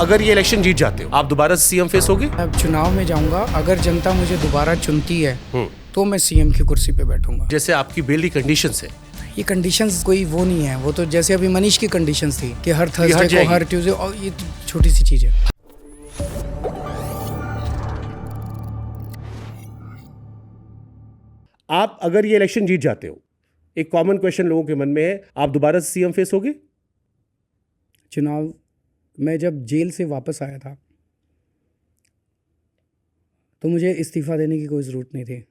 अगर ये इलेक्शन जीत जाते हो, आप दोबारा सीएम फेस होगे? अब चुनाव में जाऊंगा, अगर जनता मुझे दोबारा चुनती है तो मैं सीएम की कुर्सी पे बैठूंगा। जैसे आपकी बेल की कंडीशंस है, ये कंडीशंस कोई वो नहीं है, वो तो जैसे अभी मनीष की कंडीशंस थी कि हर हट थर्सडे को जाएगी। हर ट्यूसडे, और ये तो छोटी सी चीज़ है। आप अगर ये इलेक्शन जीत जाते हो, एक कॉमन क्वेश्चन लोगों के मन में है, आप दोबारा सीएम फेस होगे? चुनाव मैं जब जेल से वापस आया था तो मुझे इस्तीफ़ा देने की कोई ज़रूरत नहीं थी।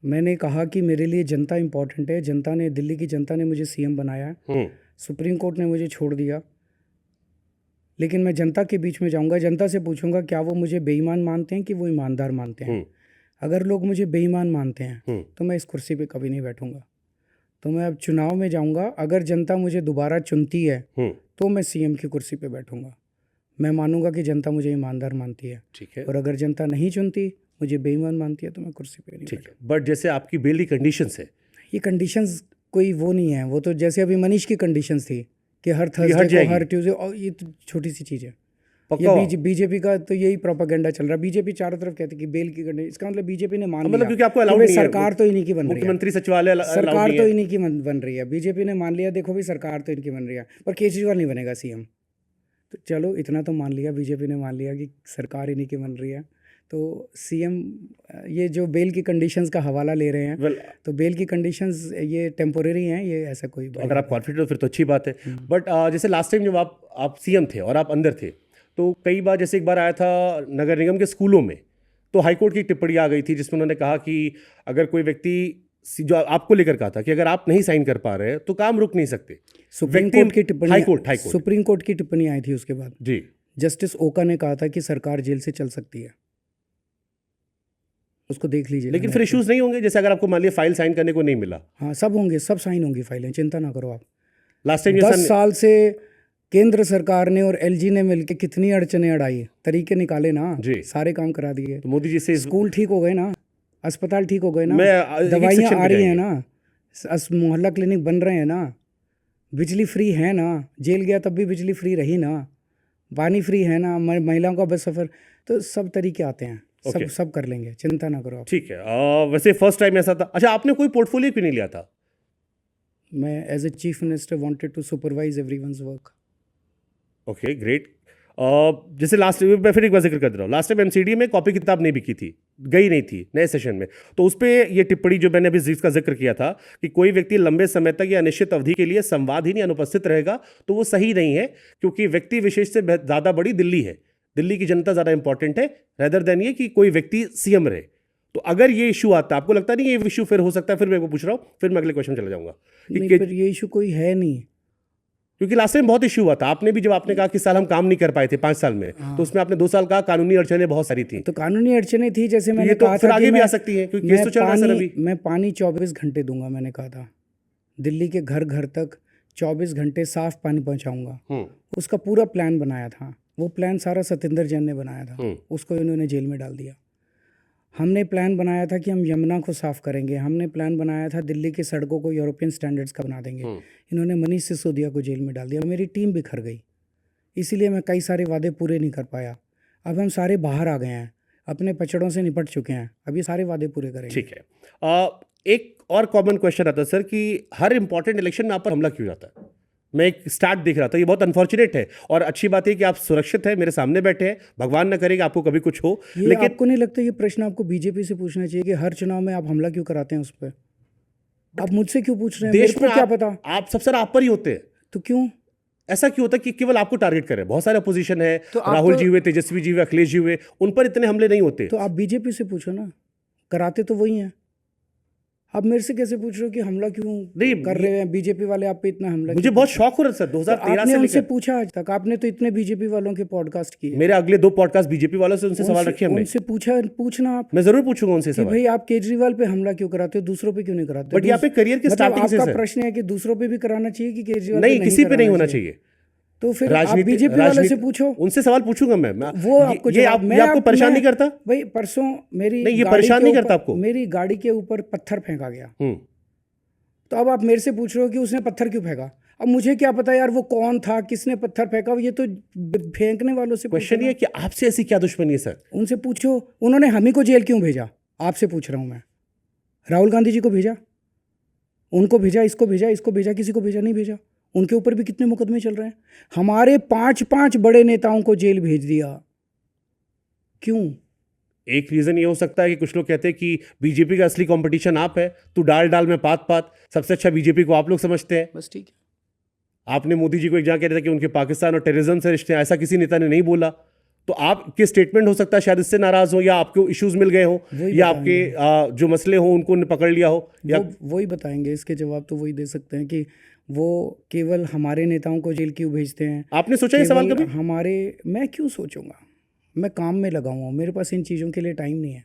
मैंने कहा कि मेरे लिए जनता इम्पोर्टेंट है, जनता ने, दिल्ली की जनता ने मुझे सीएम बनाया है, सुप्रीम कोर्ट ने मुझे छोड़ दिया, लेकिन मैं जनता के बीच में जाऊंगा, जनता से पूछूंगा क्या वो मुझे बेईमान मानते हैं कि वो ईमानदार मानते हैं। अगर लोग मुझे बेईमान मानते हैं तो मैं इस कुर्सी पे कभी नहीं बैठूंगा। तो मैं अब चुनाव में जाऊंगा, अगर जनता मुझे दोबारा चुनती है तो मैं सीएम की कुर्सी पे बैठूंगा। मैं मानूंगा कि जनता मुझे ईमानदार मानती है, ठीक है। और अगर जनता नहीं चुनती, मुझे बेईमान मानती है, तो मैं कुर्सी पे नहीं ठीक है, बट जैसे आपकी बेल की कंडीशंस है, बैठूंगा। ये कंडीशंस कोई वो नहीं है, वो तो जैसे अभी मनीष की कंडीशंस थी कि हर हट थर्सडे को जाएगी। हर ट्यूसडे, और ये तो छोटी सी चीज़ है। पक्का ये बीजेपी का तो यही प्रोपेगेंडा चल रहा है। बीजेपी चारों तरफ कहती है कि बेल की कंडीशन, इसका मतलब बीजेपी ने मान लिया, मतलब क्योंकि आपको कि अलाउड भाई नहीं है, सरकार तो इन्हीं की बन रही है, मुख्यमंत्री सचिवालय सरकार तो इन्हीं की बन रही है, बीजेपी ने मान लिया, देखो भाई सरकार तो इनकी बन रही है, पर केजरीवाल नहीं बनेगा सीएम। तो चलो इतना तो मान लिया, बीजेपी ने मान लिया कि सरकार इन्हीं की बन रही है, तो सीएम, ये जो बेल की कंडीशंस का हवाला ले रहे हैं, तो बेल की कंडीशंस ये टेम्पोरेरी हैं, ये ऐसा कोई तो अगर आप कॉन्फिडेंट हो फिर तो अच्छी बात है। बट जैसे लास्ट टाइम जब आप सीएम थे और आप अंदर थे, तो कई बार, जैसे एक बार आया था नगर निगम के स्कूलों में, तो हाईकोर्ट की टिप्पणी आ गई थी जिसमें उन्होंने कहा कि अगर कोई व्यक्ति, जो आपको लेकर कहा था कि अगर आप नहीं साइन कर पा रहे हैं तो काम रुक नहीं सकते। सुप्रीम कोर्ट की टिप्पणी, हाईकोर्ट सुप्रीम कोर्ट की टिप्पणी आई थी उसके बाद जी, जस्टिस ओका ने कहा था कि सरकार जेल से चल सकती है, उसको देख लीजिए। लेकिन फिर इश्यूज नहीं होंगे? जैसे अगर आपको मान लिया फाइल साइन करने को नहीं मिला। हाँ, सब होंगे, सब साइन होंगी फाइलें, चिंता ना करो आप। लास्ट टाइम 10 साल से केंद्र सरकार ने और एलजी ने मिलकर कितनी अड़चने अड़ाई, तरीके निकाले ना जी, सारे काम करा दिए। तो मोदी जी से स्कूल ठीक हो गए ना, अस्पताल ठीक हो गए ना, मैं दवाइयाँ आ रही हैं ना, मोहल्ला क्लिनिक बन रहे हैं ना, बिजली फ्री है ना, जेल गया तब भी बिजली फ्री रही ना, पानी फ्री है ना, महिलाओं का बस सफ़र, तो सब तरीके आते हैं, सब कर लेंगे, चिंता ना करो आप। ठीक है। वैसे फर्स्ट टाइम ऐसा था। अच्छा, आपने कोई पोर्टफोलियो क्यों नहीं लिया था? मैं as a chief minister wanted to supervise everyone's work. Okay, great. जैसे लास्ट, मैं फिर एक बार जिक्र कर रहा हूँ, लास्ट टाइम एमसीडी में कॉपी किताब नहीं बिकी थी, गई नहीं थी नए सेशन में, तो उस पर ये टिप्पणी जो मैंने अभी जिसका जिक्र किया था कि कोई व्यक्ति लंबे समय तक या अनिश्चित अवधि के लिए संवाद ही नहीं अनुपस्थित रहेगा, तो वो सही नहीं है, क्योंकि व्यक्ति विशेष से ज़्यादा बड़ी दिल्ली है, दिल्ली की जनता ज़्यादा इंपॉर्टेंट है रेदर देन ये कि कोई व्यक्ति सीएम रहे। तो अगर ये इशू आता है, आपको लगता नहीं ये इशू फिर हो सकता है? फिर मैं पूछ रहा हूँ, फिर मैं अगले क्वेश्चन चला जाऊँगा। नहीं, फिर ये इशू कोई है नहीं, क्योंकि लास्ट टाइम बहुत इशू हुआ था, आपने भी जब आपने कहा कि साल हम काम नहीं कर पाए थे 5 साल में, तो उसमें आपने 2 साल कहा कानूनी अड़चनें बहुत सारी थी। तो कानूनी अड़चनें थी, जैसे मैंने तो कहा फिर था आगे कि भी मैं, आ सकती है, क्योंकि केस तो चल रहा है सर अभी। मैं पानी 24 घंटे दूंगा, मैंने कहा था दिल्ली के घर घर तक 24 घंटे साफ पानी पहुंचाऊंगा। उसका पूरा प्लान बनाया था, वो प्लान सारा सत्येंद्र जैन ने बनाया था, उसको इन्होंने जेल में डाल दिया। हमने प्लान बनाया था कि हम यमुना को साफ़ करेंगे, हमने प्लान बनाया था दिल्ली की सड़कों को यूरोपियन स्टैंडर्ड्स का बना देंगे, इन्होंने मनीष सिसोदिया को जेल में डाल दिया, मेरी टीम बिखर गई, इसीलिए मैं कई सारे वादे पूरे नहीं कर पाया। अब हम सारे बाहर आ गए हैं, अपने पचड़ों से निपट चुके हैं, अब ये सारे वादे पूरे करेंगे। ठीक है। एक और कॉमन क्वेश्चन आता है सर कि हर इंपॉर्टेंट इलेक्शन में आप पर हमला क्यों जाता है? मैं एक स्टार्ट देख रहा था, ये बहुत अनफॉर्चुनेट है, और अच्छी बात है कि आप सुरक्षित है, मेरे सामने बैठे हैं, भगवान ना करे कि आपको कभी कुछ हो। लेकिन आपको नहीं लगता ये प्रश्न आपको बीजेपी से पूछना चाहिए कि हर चुनाव में आप हमला क्यों कराते हैं उस पर? आप मुझसे क्यों पूछ रहे हैं? देश में क्या पता, आप सब सर आप पर ही होते हैं, तो क्यों ऐसा क्यों होता है कि केवल आपको टारगेट करें? बहुत सारे अपोजिशन है, तो राहुल जी हुए, तेजस्वी जी हुए, अखिलेश जी हुए, उन पर इतने हमले नहीं होते। तो आप बीजेपी से पूछो ना, कराते तो वही हैं। आप मेरे से कैसे पूछ रहे हो कि हमला क्यों नहीं कर रहे हैं बीजेपी वाले आप पे इतना हमला? मुझे बहुत शौक हो रहा है सर 2013 आपने से उनसे लेकर पूछा आज तक? आपने तो इतने बीजेपी वालों के पॉडकास्ट किए, मेरे अगले 2 पॉडकास्ट बीजेपी वालों से, उनसे सवाल रखे हमने, उनसे पूछना आप, मैं जरूर पूछूंगा उनसे कि सवाल। भाई आप केजरीवाल पे हमला क्यों कराते हो, दूसरों पे क्यों नहीं कराते? बट यहाँ पे करियर के स्टार्टिंग से आपका प्रश्न है कि दूसरों पे भी कराना चाहिए कि केजरीवाल नहीं, किसी पे नहीं होना चाहिए। तो फिर आप बीजेपी वाले से पूछो, उनसे सवाल पूछूंगा मैं। वो आपको ये आपको परेशान नहीं करता भाई? परसों मेरी नहीं, ये परेशान नहीं करता आपको? मेरी गाड़ी के ऊपर पत्थर फेंका गया, तो अब आप मेरे से पूछ रहे हो कि उसने पत्थर क्यों फेंका? अब मुझे क्या पता यार वो कौन था, किसने पत्थर फेंका, ये तो फेंकने वालों से क्वेश्चन पूछो ये ना। है कि आपसे ऐसी क्या दुश्मनी है सर? उनसे पूछो, उन्होंने हम ही को जेल क्यों भेजा? आपसे पूछ रहा हूँ मैं। राहुल गांधी जी को भेजा, उनको भेजा, इसको भेजा, इसको भेजा, किसी को भेजा नहीं भेजा? उनके ऊपर भी कितने मुकदमे चल रहे हैं। हमारे 5-5 बड़े नेताओं को जेल भेज दिया, क्यों? एक रीजन ये हो सकता है कि कुछ लोग कहते हैं कि बीजेपी का असली कंपटीशन आप है, तू डाल डाल में पात पात, सबसे अच्छा बीजेपी को आप लोग समझते हैं। बस ठीक है। आपने मोदी जी को एक जगह कह रहे थे कि उनके पाकिस्तान और टेररिज्म से रिश्ते हैं, ऐसा किसी नेता ने नहीं बोला। तो आपके स्टेटमेंट हो सकता है शायद इससे नाराज हो, या आपको इश्यूज मिल गए हो, वही या आपके जो मसले हो उनको उन्होंने पकड़ लिया हो, या वही बताएंगे, इसके जवाब तो वही दे सकते हैं कि वो केवल हमारे नेताओं को जेल क्यों भेजते हैं। आपने सोचा ये सवाल केवल कभी? हमारे, मैं क्यों सोचूंगा, मैं काम में लगा हुआ हूँ, मेरे पास इन चीज़ों के लिए टाइम नहीं है।